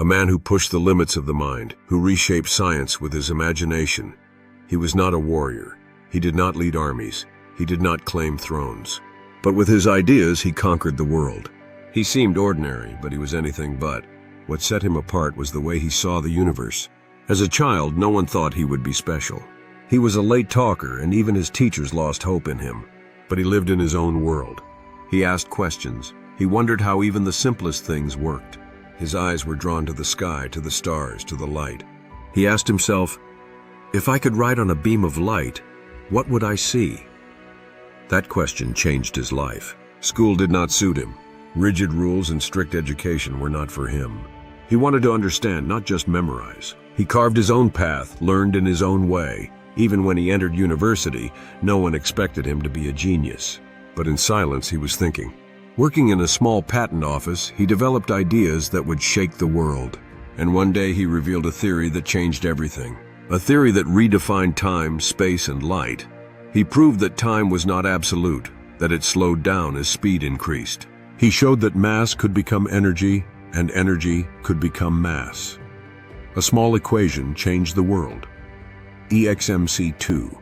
a man who pushed the limits of the mind, who reshaped science with his imagination. He was not a warrior. He did not lead armies. He did not claim thrones. But with his ideas, he conquered the world. He seemed ordinary, but he was anything but. What set him apart was the way he saw the universe. As a child, no one thought he would be special. He was a late talker, and even his teachers lost hope in him. But he lived in his own world. He asked questions. He wondered how even the simplest things worked. His eyes were drawn to the sky, to the stars, to the light. He asked himself, if I could ride on a beam of light, what would I see? That question changed his life. School did not suit him. Rigid rules and strict education were not for him. He wanted to understand, not just memorize. He carved his own path, learned in his own way. Even when he entered university, no one expected him to be a genius. But in silence, he was thinking. Working in a small patent office, he developed ideas that would shake the world. And one day he revealed a theory that changed everything. A theory that redefined time, space, and light. He proved that time was not absolute, that it slowed down as speed increased. He showed that mass could become energy, and energy could become mass. A small equation changed the world. EXMC2.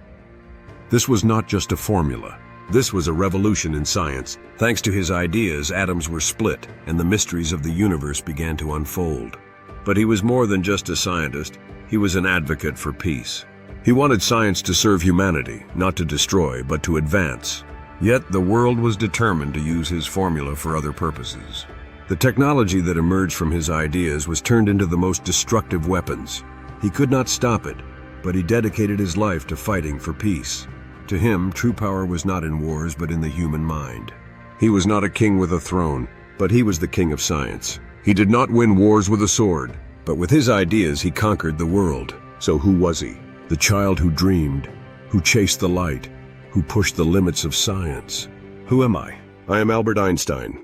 This was not just a formula. This was a revolution in science. Thanks to his ideas, atoms were split, and the mysteries of the universe began to unfold. But he was more than just a scientist. He was an advocate for peace. He wanted science to serve humanity, not to destroy, but to advance. Yet the world was determined to use his formula for other purposes. The technology that emerged from his ideas was turned into the most destructive weapons. He could not stop it, but he dedicated his life to fighting for peace. To him, true power was not in wars, but in the human mind. He was not a king with a throne, but he was the king of science. He did not win wars with a sword, but with his ideas he conquered the world. So who was he? The child who dreamed, who chased the light, who pushed the limits of science. Who am I? I am Albert Einstein.